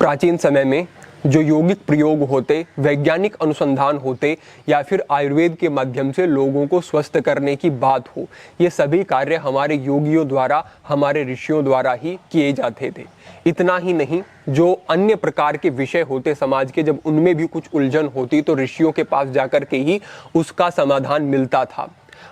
प्राचीन समय में जो यौगिक प्रयोग होते, वैज्ञानिक अनुसंधान होते या फिर आयुर्वेद के माध्यम से लोगों को स्वस्थ करने की बात हो, ये सभी कार्य हमारे योगियों द्वारा, हमारे ऋषियों द्वारा ही किए जाते थे। इतना ही नहीं, जो अन्य प्रकार के विषय होते समाज के, जब उनमें भी कुछ उलझन होती तो ऋषियों के पास जाकर के ही उसका समाधान मिलता था।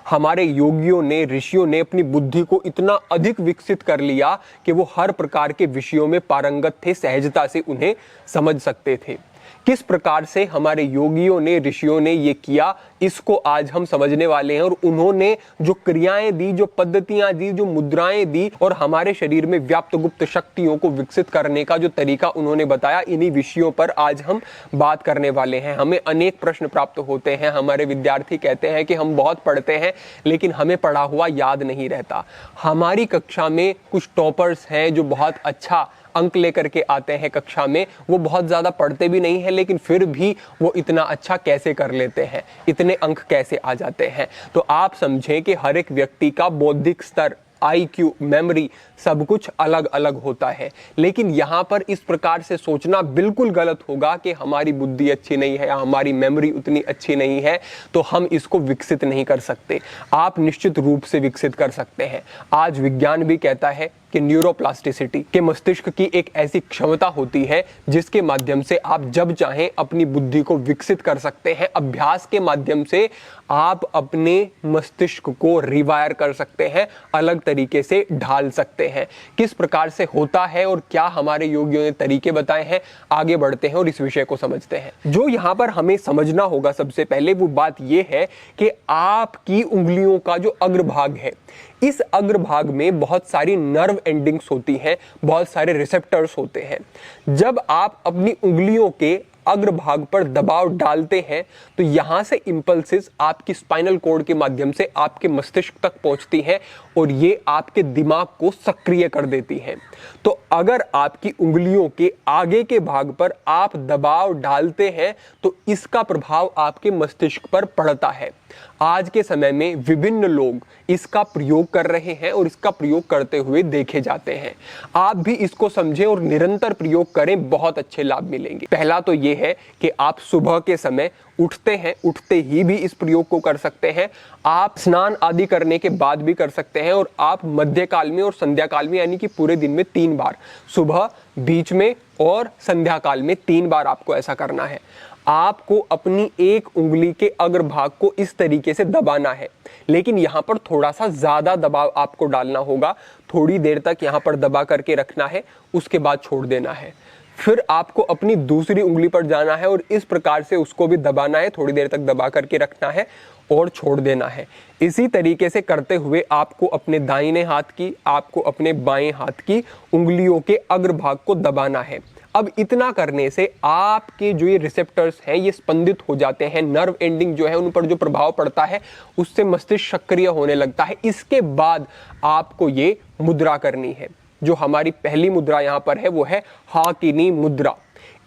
हमारे योगियों ने, ऋषियों ने अपनी बुद्धि को इतना अधिक विकसित कर लिया कि वो हर प्रकार के विषयों में पारंगत थे, सहजता से उन्हें समझ सकते थे। किस प्रकार से हमारे योगियों ने, ऋषियों ने ये किया, इसको आज हम समझने वाले हैं। और उन्होंने जो क्रियाएं दी, जो पद्धतियां दी, जो मुद्राएं दी और हमारे शरीर में व्याप्त गुप्त शक्तियों को विकसित करने का जो तरीका उन्होंने बताया, इन्हीं विषयों पर आज हम बात करने वाले हैं। हमें अनेक प्रश्न प्राप्त होते हैं। हमारे विद्यार्थी कहते हैं कि हम बहुत पढ़ते हैं लेकिन हमें पढ़ा हुआ याद नहीं रहता। हमारी कक्षा में कुछ टॉपर्स हैं जो बहुत अच्छा अंक लेकर के आते हैं कक्षा में। वो बहुत ज़्यादा पढ़ते भी नहीं है लेकिन फिर भी वो इतना अच्छा कैसे कर लेते हैं, इतने अंक कैसे आ जाते हैं। तो आप समझें कि हर एक व्यक्ति का बौद्धिक स्तर, IQ, मेमोरी, सब कुछ अलग अलग होता है। लेकिन यहाँ पर इस प्रकार से सोचना बिल्कुल गलत होगा कि हमारी बुद्धि अच्छी नहीं है या हमारी मेमोरी उतनी अच्छी नहीं है तो हम इसको विकसित नहीं कर सकते। आप निश्चित रूप से विकसित कर सकते हैं। आज विज्ञान भी कहता है कि न्यूरोप्लास्टिसिटी के मस्तिष्क की एक ऐसी क्षमता होती है जिसके माध्यम से आप जब चाहें अपनी बुद्धि को विकसित कर सकते हैं। अभ्यास के माध्यम से आप अपने मस्तिष्क को रिवायर कर सकते हैं, अलग तरीके से ढाल सकते हैं। किस प्रकार से होता है और क्या हमारे योगियों ने तरीके बताए हैं, आगे बढ़ते हैं और इस विषय को समझते हैं। जो यहाँ पर हमें समझना होगा सबसे पहले वो बात यह है कि आपकी उंगलियों का जो अग्रभाग है, इस अग्रभाग में बहुत सारी नर्व एंडिंग्स होती हैं, बहुत सारे रिसेप्टर्स होते हैं। जब आप अपनी उंगलियों के अग्रभाग पर दबाव डालते हैं तो यहां से इंपल्सेस आपकी स्पाइनल कॉर्ड के माध्यम से आपके मस्तिष्क तक पहुंचती हैं और ये आपके दिमाग को सक्रिय कर देती हैं। तो अगर आपकी उंगलियों के आगे के भाग पर आप दबाव डालते हैं तो इसका प्रभाव आपके मस्तिष्क पर पड़ता है। आज के समय में विभिन्न लोग इसका प्रयोग कर रहे हैं और इसका प्रयोग करते हुए देखे जाते हैं। आप भी इसको समझें और निरंतर प्रयोग करें, बहुत अच्छे लाभ मिलेंगे। पहला तो ये है कि आप सुबह के समय उठते हैं, उठते ही भी इस प्रयोग को कर सकते हैं। आप स्नान आदि करने के बाद भी कर सकते हैं और आप मध्य काल में और संध्या काल में, यानी कि पूरे दिन में 3 बार, सुबह, बीच में और संध्या काल में 3 बार आपको ऐसा करना है। आपको अपनी एक उंगली के अग्रभाग को इस तरीके से दबाना है, लेकिन यहाँ पर थोड़ा सा ज्यादा दबाव आपको डालना होगा। थोड़ी देर तक यहाँ पर दबा करके रखना है, उसके बाद छोड़ देना है। फिर आपको अपनी दूसरी उंगली पर जाना है और इस प्रकार से उसको भी दबाना है, थोड़ी देर तक दबा करके रखना है और छोड़ देना है। इसी तरीके से करते हुए आपको अपने दाहिने हाथ की, आपको अपने बाएं हाथ की उंगलियों के अग्रभाग को दबाना है। अब इतना करने से आपके जो ये रिसेप्टर्स हैं ये स्पंदित हो जाते हैं, नर्व एंडिंग जो है उन पर जो प्रभाव पड़ता है उससे मस्तिष्क सक्रिय होने लगता है। इसके बाद आपको ये मुद्रा करनी है। जो हमारी पहली मुद्रा यहाँ पर है वो है हाकिनी मुद्रा।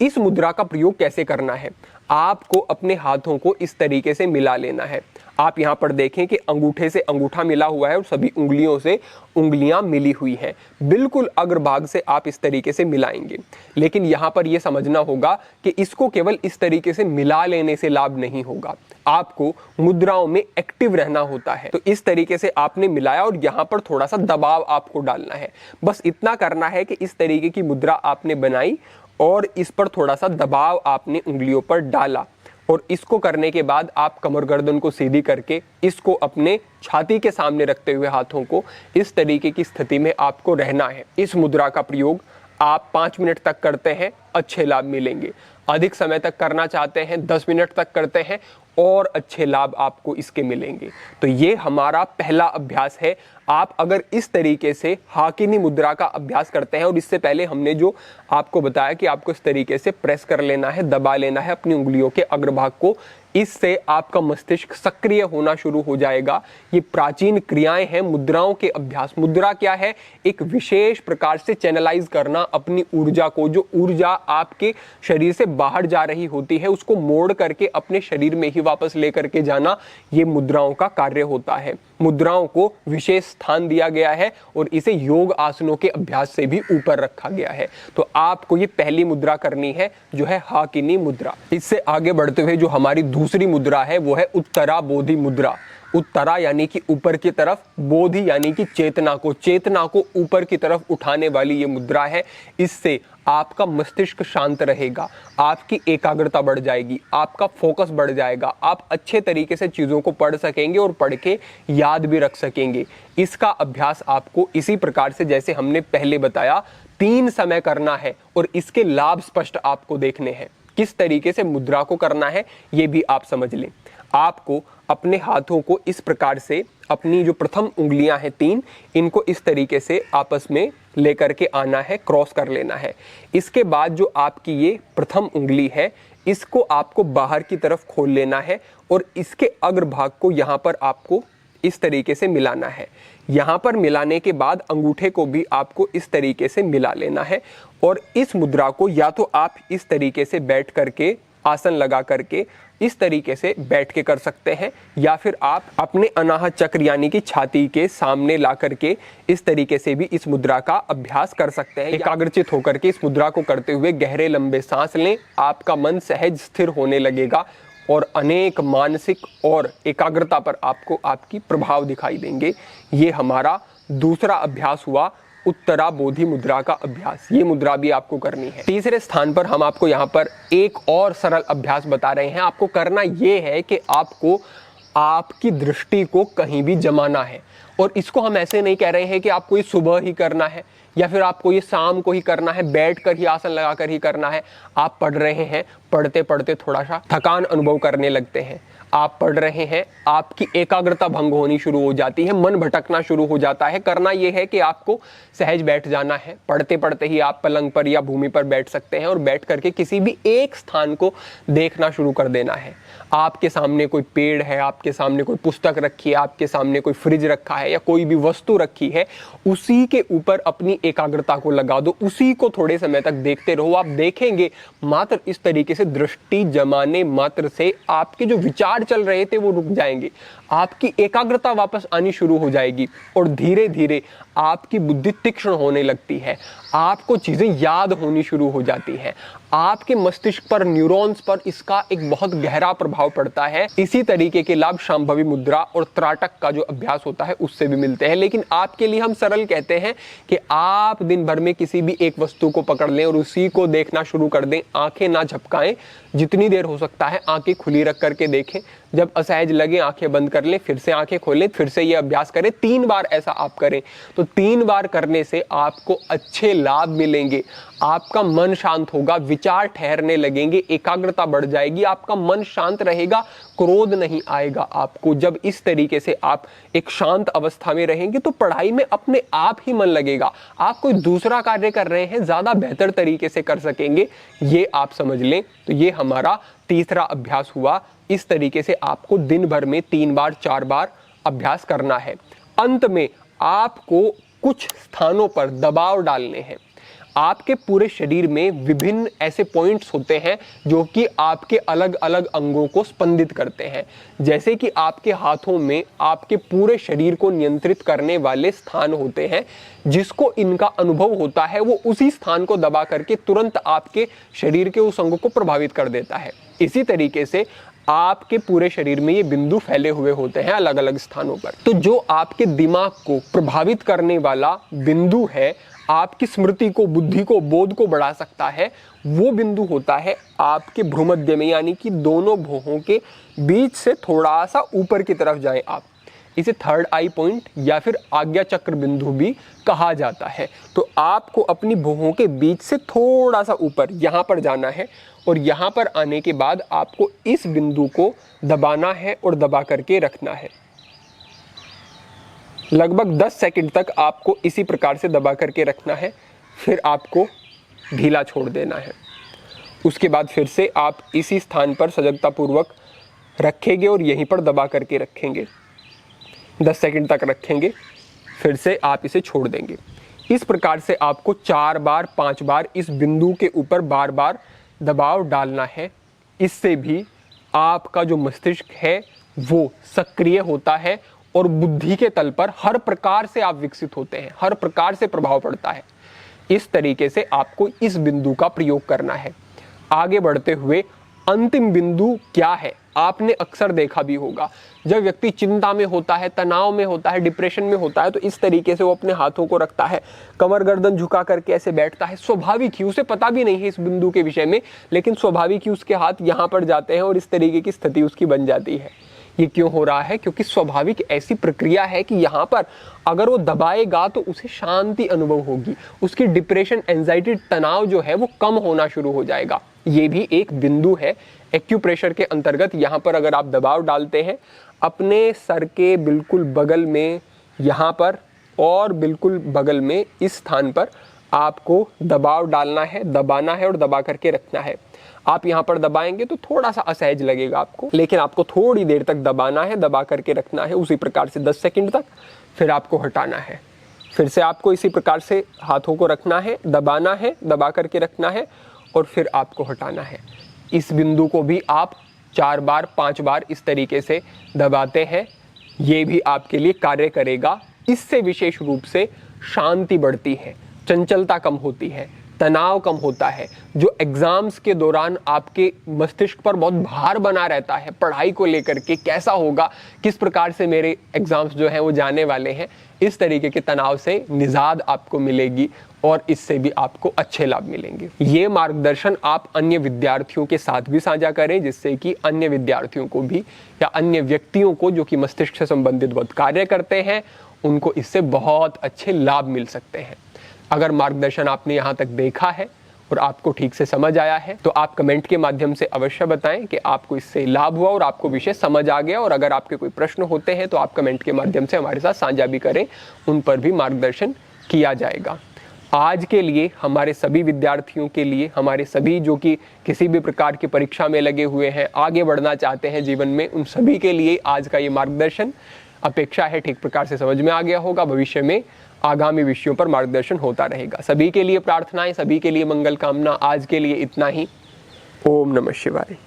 इस मुद्रा का प्रयोग कैसे करना है, आपको अपने हाथों को इस तरीके से मिला लेना है। आप यहाँ पर देखें कि अंगूठे से अंगूठा मिला हुआ है और सभी उंगलियों से उंगलियां मिली हुई हैं। बिल्कुल अग्रभाग से आप इस तरीके से मिलाएंगे। लेकिन यहाँ पर यह समझना होगा कि इसको केवल इस तरीके से मिला लेने से लाभ नहीं होगा, आपको मुद्राओं में एक्टिव रहना होता है। तो इस तरीके से आपने मिलाया और यहाँ पर थोड़ा सा दबाव आपको डालना है। बस इतना करना है कि इस तरीके की मुद्रा आपने बनाई और इस पर थोड़ा सा दबाव आपने उंगलियों पर डाला और इसको करने के बाद आप कमर गर्दन को सीधी करके इसको अपने छाती के सामने रखते हुए हाथों को इस तरीके की स्थिति में आपको रहना है। इस मुद्रा का प्रयोग आप 5 मिनट तक करते हैं, अच्छे लाभ मिलेंगे। अधिक समय तक करना चाहते हैं, 10 मिनट तक करते हैं और अच्छे लाभ आपको इसके मिलेंगे। तो ये हमारा पहला अभ्यास है। आप अगर इस तरीके से हाकिनी मुद्रा का अभ्यास करते हैं, और इससे पहले हमने जो आपको बताया कि आपको इस तरीके से प्रेस कर लेना है, दबा लेना है अपनी उंगलियों के अग्रभाग को, इससे आपका मस्तिष्क सक्रिय होना शुरू हो जाएगा। ये प्राचीन क्रियाएं हैं मुद्राओं के अभ्यास। मुद्रा क्या है? एक विशेष प्रकार से चैनलाइज करना अपनी ऊर्जा को, जो ऊर्जा आपके शरीर से बाहर जा रही होती है उसको मोड़ करके अपने शरीर में ही वापस लेकर के जाना, ये मुद्राओं का कार्य होता है। मुद्राओं को विशेष स्थान दिया गया है और इसे योग आसनों के अभ्यास से भी ऊपर रखा गया है। तो आपको ये पहली मुद्रा करनी है जो है हाकिनी मुद्रा। इससे आगे बढ़ते हुए जो हमारी दूसरी मुद्रा है वो है उत्तरा बोधि मुद्रा। उत्तरा यानी कि ऊपर की तरफ, बोधि यानी कि चेतना को ऊपर की तरफ उठाने वाली ये मुद्रा है। इससे आपका मस्तिष्क शांत रहेगा, आपकी एकाग्रता बढ़ जाएगी, आपका फोकस बढ़ जाएगा, आप अच्छे तरीके से चीज़ों को पढ़ सकेंगे और पढ़ के याद भी रख सकेंगे। इसका अभ्यास आपको इसी प्रकार से जैसे हमने पहले बताया 3 समय करना है और इसके लाभ स्पष्ट आपको देखने हैं। किस तरीके से मुद्रा को करना है ये भी आप समझ लें। आपको अपने हाथों को इस प्रकार से, अपनी जो प्रथम उंगलियां हैं 3, इनको इस तरीके से आपस में लेकर के आना है, क्रॉस कर लेना है। इसके बाद जो आपकी ये प्रथम उंगली है इसको आपको बाहर की तरफ खोल लेना है और इसके अग्रभाग को यहाँ पर आपको इस तरीके से मिलाना है। यहाँ पर मिलाने के बाद अंगूठे को भी आपको इस तरीके से मिला लेना है और इस मुद्रा को या तो आप इस तरीके से बैठ करके, आसन लगा करके इस तरीके से बैठ के कर सकते हैं, या फिर आप अपने अनाहत चक्र यानी कि छाती के सामने ला करके इस तरीके से भी इस मुद्रा का अभ्यास कर सकते हैं। एकाग्रचित होकर के इस मुद्रा को करते हुए गहरे लंबे सांस लें, आपका मन सहज स्थिर होने लगेगा और अनेक मानसिक और एकाग्रता पर आपको आपकी प्रभाव दिखाई देंगे। ये हमारा दूसरा अभ्यास हुआ, उत्तरा बोधि मुद्रा का अभ्यास। ये मुद्रा भी आपको करनी है। तीसरे स्थान पर हम आपको यहाँ पर एक और सरल अभ्यास बता रहे हैं। आपको करना ये है कि आपको आपकी दृष्टि को कहीं भी जमाना है, और इसको हम ऐसे नहीं कह रहे हैं कि आपको ये सुबह ही करना है या फिर आपको ये शाम को ही करना है, बैठ कर ही आसन लगा कर ही करना है। आप पढ़ रहे हैं, पढ़ते पढ़ते थोड़ा सा थकान अनुभव करने लगते हैं, आप पढ़ रहे हैं, आपकी एकाग्रता भंग होनी शुरू हो जाती है, मन भटकना शुरू हो जाता है। करना यह है कि आपको सहज बैठ जाना है। पढ़ते पढ़ते ही आप पलंग पर या भूमि पर बैठ सकते हैं और बैठ करके किसी भी एक स्थान को देखना शुरू कर देना है। आपके सामने कोई पेड़ है, आपके सामने कोई पुस्तक रखी है, आपके सामने कोई फ्रिज रखा है या कोई भी वस्तु रखी है, उसी के ऊपर अपनी एकाग्रता को लगा दो, उसी को थोड़े समय तक देखते रहो। आप देखेंगे मात्र इस तरीके से दृष्टि जमाने मात्र से आपके जो विचार चल रहे थे वो रुक जाएंगे, आपकी एकाग्रता वापस आनी शुरू हो जाएगी और धीरे धीरे आपकी बुद्धि तीक्ष्ण होने लगती है, आपको चीजें याद होनी शुरू हो जाती हैं, आपके मस्तिष्क पर, न्यूरॉन्स पर इसका एक बहुत गहरा प्रभाव पड़ता है। इसी तरीके के लाभ शांभवी मुद्रा और त्राटक का जो अभ्यास होता है उससे भी मिलते हैं। लेकिन आपके लिए हम सरल कहते हैं कि आप दिन भर में किसी भी एक वस्तु को पकड़ लें और उसी को देखना शुरू कर दें, आंखें ना झपकाएं, जितनी देर हो सकता है आंखें खुली रख करके देखें, जब असहज लगे आंखें बंद कर लें, फिर से आंखें खोलें, फिर से ये अभ्यास करें। 3 बार ऐसा आप करें तो 3 बार करने से आपको अच्छे लाभ मिलेंगे, आपका मन शांत होगा, विचार ठहरने लगेंगे, एकाग्रता बढ़ जाएगी, आपका मन शांत रहेगा, क्रोध नहीं आएगा आपको। जब इस तरीके से आप एक शांत अवस्था में रहेंगे तो पढ़ाई में अपने आप ही मन लगेगा, आप कोई दूसरा कार्य कर रहे हैं ज्यादा बेहतर तरीके से कर सकेंगे, ये आप समझ लें। तो ये हमारा तीसरा अभ्यास हुआ। इस तरीके से आपको दिन भर में 3 बार 4 बार अभ्यास करना है। अंत में आपको कुछ स्थानों पर दबाव डालने हैं। आपके पूरे शरीर में विभिन्न ऐसे पॉइंट्स होते हैं जो कि आपके अलग अलग अंगों को स्पंदित करते हैं। जैसे कि आपके हाथों में आपके पूरे शरीर को नियंत्रित करने वाले स्थान होते हैं, जिसको इनका अनुभव होता है वो उसी स्थान को दबा करके तुरंत आपके शरीर के उस अंग को प्रभावित कर देता है। इसी तरीके से आपके पूरे शरीर में ये बिंदु फैले हुए होते हैं अलग अलग स्थानों पर। तो जो आपके दिमाग को प्रभावित करने वाला बिंदु है, आपकी स्मृति को, बुद्धि को, बोध को बढ़ा सकता है, वो बिंदु होता है आपके भ्रूमध्य में, यानी कि दोनों भौहों के बीच से थोड़ा सा ऊपर की तरफ जाएं आप। इसे थर्ड आई पॉइंट या फिर आज्ञा चक्र बिंदु भी कहा जाता है। तो आपको अपनी भौहों के बीच से थोड़ा सा ऊपर यहाँ पर जाना है और यहाँ पर आने के बाद आपको इस बिंदु को दबाना है और दबा करके रखना है। लगभग 10 सेकंड तक आपको इसी प्रकार से दबा करके रखना है, फिर आपको ढीला छोड़ देना है। उसके बाद फिर से आप इसी स्थान पर सजगतापूर्वक रखेंगे और यहीं पर दबा करके रखेंगे, 10 सेकंड तक रखेंगे, फिर से आप इसे छोड़ देंगे। इस प्रकार से आपको 4 बार 5 बार इस बिंदु के ऊपर बार बार दबाव डालना है। इससे भी आपका जो मस्तिष्क है वो सक्रिय होता है और बुद्धि के तल पर हर प्रकार से आप विकसित होते हैं, हर प्रकार से प्रभाव पड़ता है। इस तरीके से आपको इस बिंदु का प्रयोग करना है। आगे बढ़ते हुए अंतिम बिंदु क्या है, आपने अक्सर देखा भी होगा, जब व्यक्ति चिंता में होता है, तनाव में होता है, डिप्रेशन में होता है, तो इस तरीके से वो अपने हाथों को रखता है, कमर गर्दन झुका करके ऐसे बैठता है। स्वाभाविक ही, उसे पता भी नहीं है इस बिंदु के विषय में, लेकिन स्वाभाविक ही उसके हाथ यहाँ पर जाते हैं और इस तरीके की स्थिति उसकी बन जाती है। ये क्यों हो रहा है? क्योंकि स्वाभाविक ऐसी प्रक्रिया है कि यहाँ पर अगर वो दबाएगा तो उसे शांति अनुभव होगी, उसकी डिप्रेशन, एंजाइटी, तनाव जो है वो कम होना शुरू हो जाएगा। ये भी एक बिंदु है एक्यूप्रेशर के अंतर्गत। यहाँ पर अगर आप दबाव डालते हैं अपने सर के बिल्कुल बगल में, यहाँ पर और बिल्कुल बगल में, इस स्थान पर आपको दबाव डालना है, दबाना है और दबा करके रखना है। आप यहाँ पर दबाएंगे तो थोड़ा सा असहज लगेगा आपको, लेकिन आपको थोड़ी देर तक दबाना है, दबा करके रखना है, उसी प्रकार से 10 सेकंड तक, फिर आपको हटाना है। फिर से आपको इसी प्रकार से हाथों को रखना है, दबाना है, दबा करके रखना है और फिर आपको हटाना है। इस बिंदु को भी आप 4 बार 5 बार इस तरीके से दबाते हैं, ये भी आपके लिए कार्य करेगा। इससे विशेष रूप से शांति बढ़ती है, चंचलता कम होती है, तनाव कम होता है। जो एग्जाम्स के दौरान आपके मस्तिष्क पर बहुत भार बना रहता है पढ़ाई को लेकर के, कैसा होगा, किस प्रकार से मेरे एग्जाम्स जो हैं वो जाने वाले हैं, इस तरीके के तनाव से निजात आपको मिलेगी और इससे भी आपको अच्छे लाभ मिलेंगे। ये मार्गदर्शन आप अन्य विद्यार्थियों के साथ भी साझा करें, जिससे कि अन्य विद्यार्थियों को भी या अन्य व्यक्तियों को जो कि मस्तिष्क से संबंधित बहुत कार्य करते हैं, उनको इससे बहुत अच्छे लाभ मिल सकते हैं। अगर मार्गदर्शन आपने यहाँ तक देखा है और आपको ठीक से समझ आया है तो आप कमेंट के माध्यम से अवश्य बताएं कि आपको इससे लाभ हुआ और आपको विषय समझ आ गया। और अगर आपके कोई प्रश्न होते हैं तो आप कमेंट के माध्यम से हमारे साथ साझा भी करें, उन पर भी मार्गदर्शन किया जाएगा। आज के लिए हमारे सभी विद्यार्थियों के लिए, हमारे सभी जो कि किसी भी प्रकार की परीक्षा में लगे हुए हैं, आगे बढ़ना चाहते हैं जीवन में, उन सभी के लिए आज का ये मार्गदर्शन अपेक्षा है ठीक प्रकार से समझ में आ गया होगा। भविष्य में आगामी विषयों पर मार्गदर्शन होता रहेगा। सभी के लिए प्रार्थनाएं, सभी के लिए मंगल कामना। आज के लिए इतना ही। ओम नमः शिवाय।